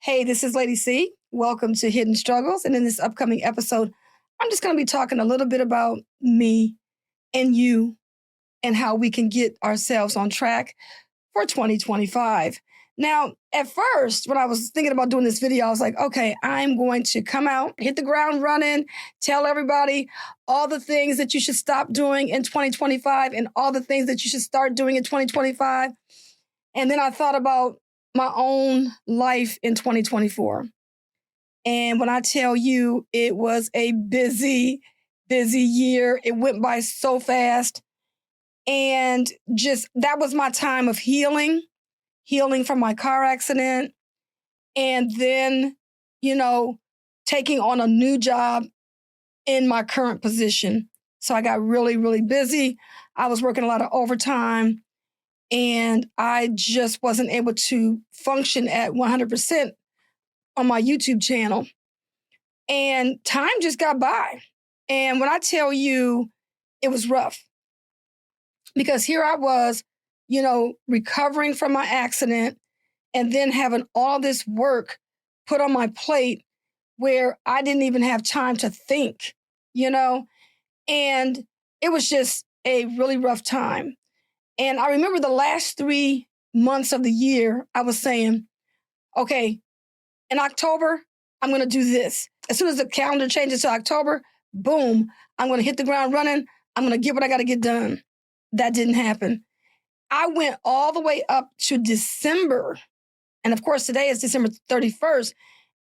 Hey, this is Lady C. Welcome to Hidden Struggles. And in this upcoming episode, I'm just going to be talking a little bit about me and you and how we can get ourselves on track for 2025. Now, at first, when I was thinking about doing this video, I was like, okay, I'm going to come out, hit the ground running, tell everybody all the things that you should stop doing in 2025 and all the things that you should start doing in 2025. And then I thought about my own life in 2024. And when I tell you it was a busy year, it went by so fast. And just that was my time of healing from my car accident. And then, taking on a new job in my current position. So I got really, really busy. I was working a lot of overtime. And I just wasn't able to function at 100% on my YouTube channel. And time just got by. And when I tell you, it was rough. Because here I was, recovering from my accident and then having all this work put on my plate where I didn't even have time to think, And it was just a really rough time. And I remember the last 3 months of the year, I was saying, okay, in October, I'm going to do this. As soon as the calendar changes to October, boom, I'm going to hit the ground running. I'm going to get what I got to get done. That didn't happen. I went all the way up to December. And of course, today is December 31st.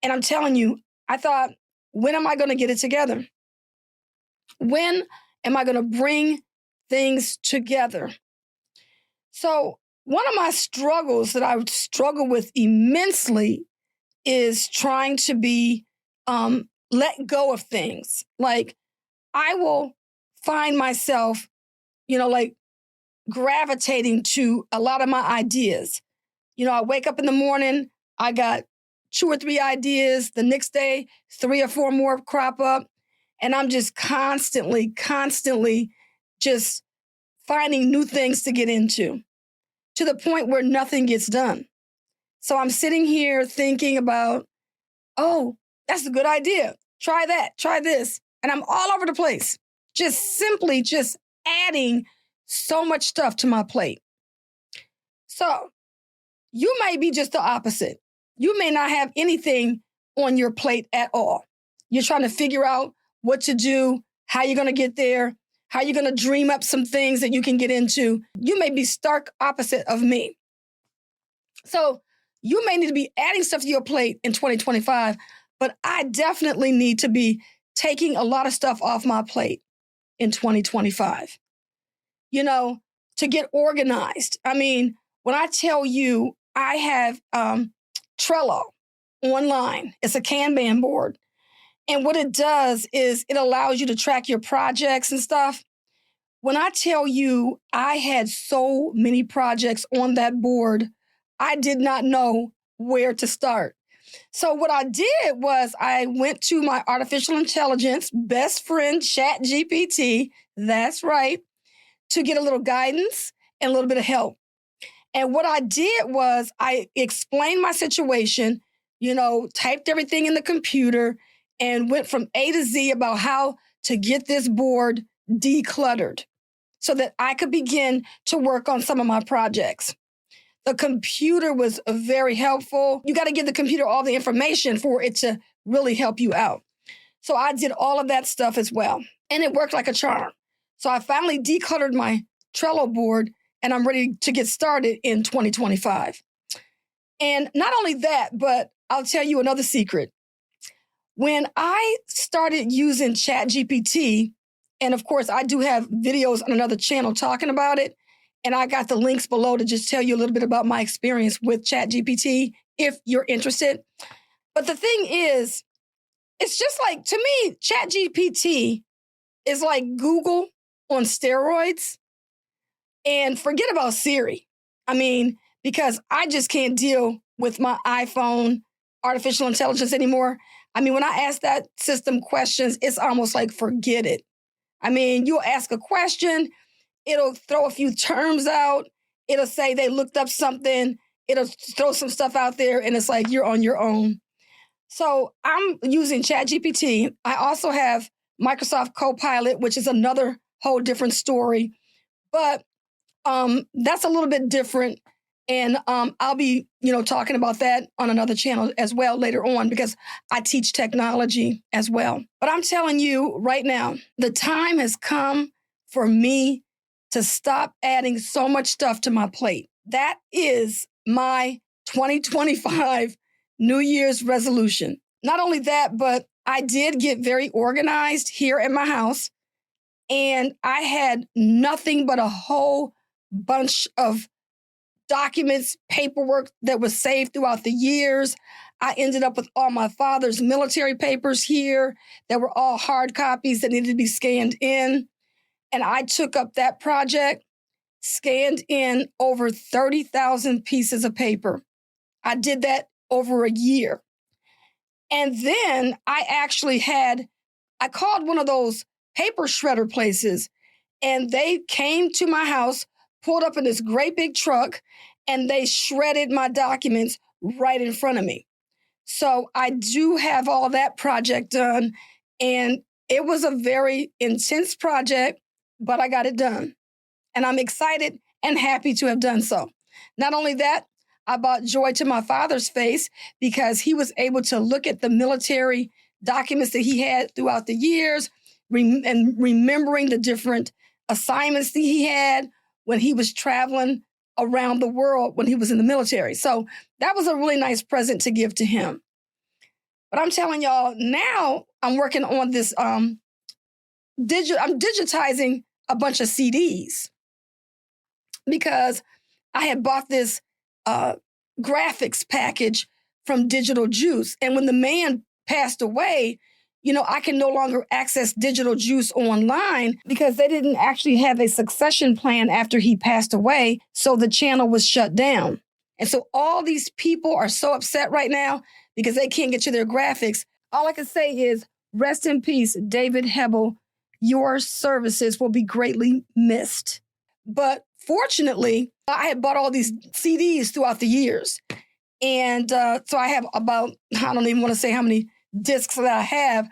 And I'm telling you, I thought, when am I going to get it together? When am I going to bring things together? So one of my struggles that I struggle with immensely is trying to be let go of things. Like I will find myself, gravitating to a lot of my ideas. I wake up in the morning, I got 2 or 3 ideas. The next day, 3 or 4 more crop up. And I'm just constantly just finding new things to get into, to the point where nothing gets done. So I'm sitting here thinking about, oh, that's a good idea. Try that, try this. And I'm all over the place, just adding so much stuff to my plate. So you may be just the opposite. You may not have anything on your plate at all. You're trying to figure out what to do, how you're going to get there, how you're going to dream up some things that you can get into. You may be stark opposite of me. So you may need to be adding stuff to your plate in 2025, but I definitely need to be taking a lot of stuff off my plate in 2025, to get organized. I mean, when I tell you I have Trello online, it's a Kanban board. And what it does is it allows you to track your projects and stuff. When I tell you I had so many projects on that board, I did not know where to start. So what I did was I went to my artificial intelligence best friend, ChatGPT, that's right, to get a little guidance and a little bit of help. And what I did was I explained my situation, typed everything in the computer and went from A to Z about how to get this board decluttered so that I could begin to work on some of my projects. The computer was very helpful. You got to give the computer all the information for it to really help you out. So I did all of that stuff as well. And it worked like a charm. So I finally decluttered my Trello board and I'm ready to get started in 2025. And not only that, but I'll tell you another secret. When I started using ChatGPT, and of course I do have videos on another channel talking about it, and I got the links below to just tell you a little bit about my experience with ChatGPT if you're interested. But the thing is, it's just like, to me, ChatGPT is like Google on steroids. And forget about Siri. I mean, because I just can't deal with my iPhone artificial intelligence anymore. I mean, when I ask that system questions, it's almost like forget it. I mean, you'll ask a question, it'll throw a few terms out, it'll say they looked up something it'll throw some stuff out there and it's like you're on your own. So I'm using ChatGPT. I also have Microsoft Copilot, which is another whole different story. But that's a little bit different. And I'll be, talking about that on another channel as well later on because I teach technology as well. But I'm telling you right now, the time has come for me to stop adding so much stuff to my plate. That is my 2025 New Year's resolution. Not only that, but I did get very organized here at my house, and I had nothing but a whole bunch of documents, paperwork that was saved throughout the years. I ended up with all my father's military papers here that were all hard copies that needed to be scanned in. And I took up that project, scanned in over 30,000 pieces of paper. I did that over a year. And then I called one of those paper shredder places, and they came to my house, pulled up in this great big truck, and they shredded my documents right in front of me. So I do have all that project done, and it was a very intense project, but I got it done. And I'm excited and happy to have done so. Not only that, I brought joy to my father's face because he was able to look at the military documents that he had throughout the years and remembering the different assignments that he had when he was traveling around the world when he was in the military. So that was a really nice present to give to him. But I'm telling y'all, now I'm working on this, I'm digitizing a bunch of CDs because I had bought this graphics package from Digital Juice. And when the man passed away, I can no longer access Digital Juice online because they didn't actually have a succession plan after he passed away. So the channel was shut down. And so all these people are so upset right now because they can't get to their graphics. All I can say is rest in peace, David Hebel. Your services will be greatly missed. But fortunately, I had bought all these CDs throughout the years. And so I have about, I don't even want to say how many discs that I have,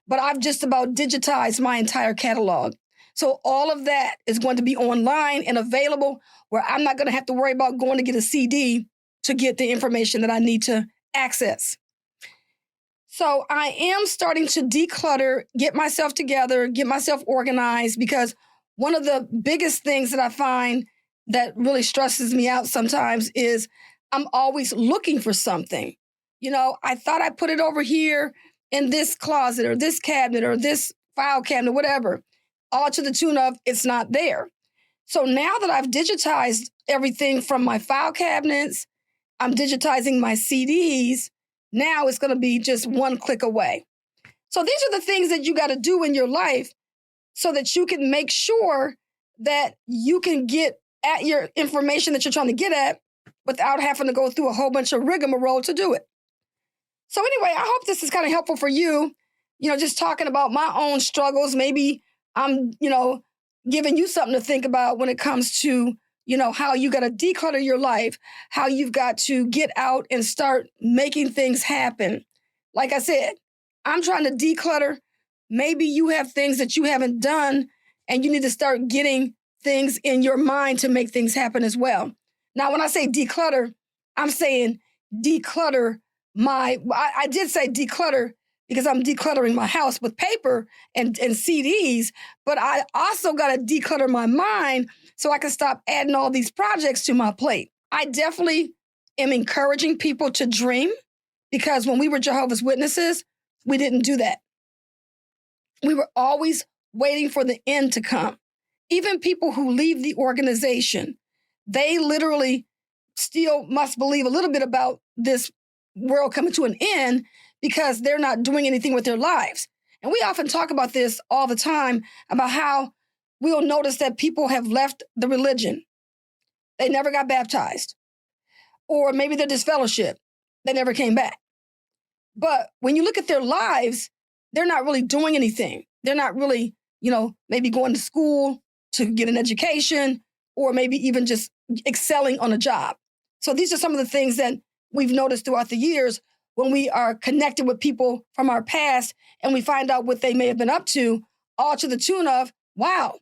but I've just about digitized my entire catalog. So all of that is going to be online and available where I'm not going to have to worry about going to get a CD to get the information that I need to access. So I am starting to declutter, get myself together, get myself organized, because one of the biggest things that I find that really stresses me out sometimes is I'm always looking for something. I thought I put it over here in this closet or this cabinet or this file cabinet, whatever, all to the tune of it's not there. So now that I've digitized everything from my file cabinets, I'm digitizing my CDs. Now it's going to be just one click away. So these are the things that you got to do in your life so that you can make sure that you can get at your information that you're trying to get at without having to go through a whole bunch of rigmarole to do it. So anyway, I hope this is kind of helpful for you, just talking about my own struggles. Maybe I'm, giving you something to think about when it comes to, how you got to declutter your life, how you've got to get out and start making things happen. Like I said, I'm trying to declutter. Maybe you have things that you haven't done and you need to start getting things in your mind to make things happen as well. Now, when I say declutter, I'm saying declutter I did say declutter because I'm decluttering my house with paper and CDs, but I also got to declutter my mind so I can stop adding all these projects to my plate. I definitely am encouraging people to dream because when we were Jehovah's Witnesses, we didn't do that. We were always waiting for the end to come. Even people who leave the organization, they literally still must believe a little bit about this world coming to an end because they're not doing anything with their lives. And we often talk about this all the time about how we'll notice that people have left the religion. They never got baptized. Or maybe they're disfellowship. They never came back. But when you look at their lives, they're not really doing anything. They're not really, maybe going to school to get an education or maybe even just excelling on a job. So these are some of the things that we've noticed throughout the years when we are connected with people from our past and we find out what they may have been up to, all to the tune of, wow,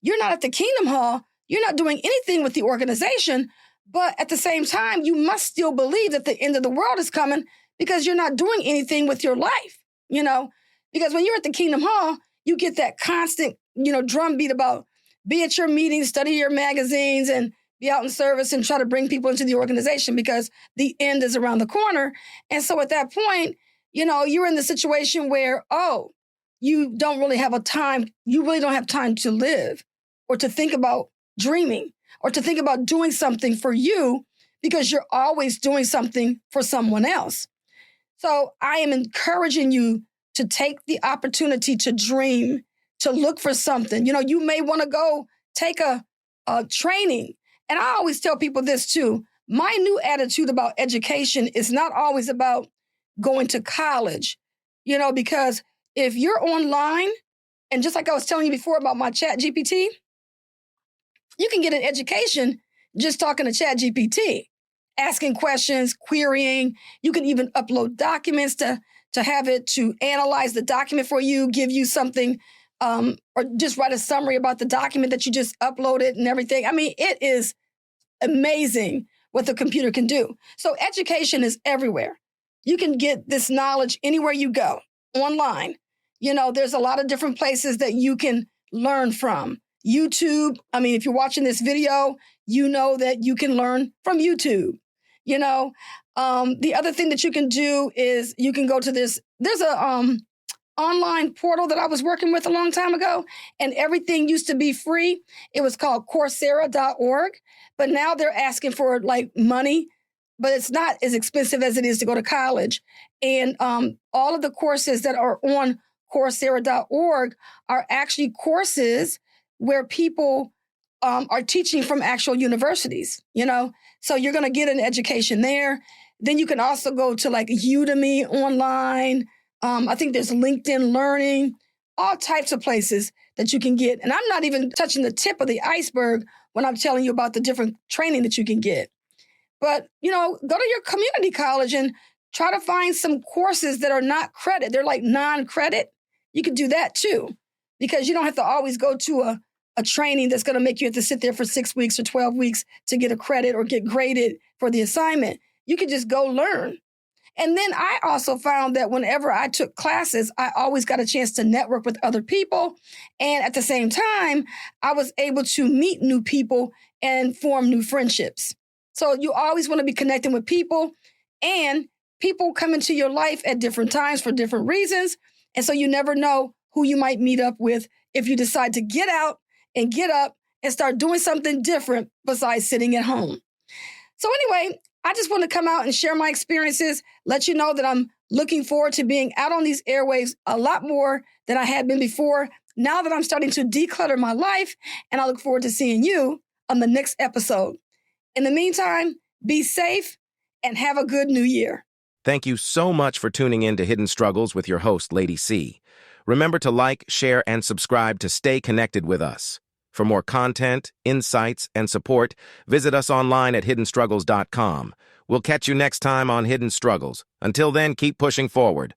you're not at the Kingdom Hall, you're not doing anything with the organization, but at the same time, you must still believe that the end of the world is coming because you're not doing anything with your life, Because when you're at the Kingdom Hall, you get that constant, drumbeat about be at your meetings, study your magazines, and be out in service and try to bring people into the organization because the end is around the corner. And so at that point, you're in the situation where, you don't really have you really don't have time to live or to think about dreaming or to think about doing something for you because you're always doing something for someone else. So I am encouraging you to take the opportunity to dream, to look for something. You may want to go take a training. And I always tell people this too. My new attitude about education is not always about going to college, because if you're online, and just like I was telling you before about my ChatGPT, you can get an education just talking to ChatGPT, asking questions, querying. You can even upload documents to have it to analyze the document for you, give you something, or just write a summary about the document that you just uploaded and everything. I mean, it is amazing what the computer can do. So education is everywhere. You can get this knowledge anywhere you go, online. There's a lot of different places that you can learn from. YouTube, if you're watching this video, that you can learn from YouTube. The other thing that you can do is you can go to there's a online portal that I was working with a long time ago, and everything used to be free. It was called Coursera.org, but now they're asking for money, but it's not as expensive as it is to go to college. And all of the courses that are on Coursera.org are actually courses where people are teaching from actual universities, So you're going to get an education there. Then you can also go to Udemy online. I think there's LinkedIn Learning, all types of places that you can get. And I'm not even touching the tip of the iceberg when I'm telling you about the different training that you can get. But, go to your community college and try to find some courses that are not credit. They're like non-credit. You can do that too, because you don't have to always go to a training that's going to make you have to sit there for 6 weeks or 12 weeks to get a credit or get graded for the assignment. You can just go learn. And then I also found that whenever I took classes, I always got a chance to network with other people. And at the same time, I was able to meet new people and form new friendships. So you always want to be connecting with people, and people come into your life at different times for different reasons. And so you never know who you might meet up with if you decide to get out and get up and start doing something different besides sitting at home. So anyway, I just want to come out and share my experiences, let you know that I'm looking forward to being out on these airwaves a lot more than I had been before, now that I'm starting to declutter my life, and I look forward to seeing you on the next episode. In the meantime, be safe and have a good new year. Thank you so much for tuning in to Hidden Struggles with your host, Lady C. Remember to like, share, and subscribe to stay connected with us. For more content, insights, and support, visit us online at hiddenstruggles.com. We'll catch you next time on Hidden Struggles. Until then, keep pushing forward.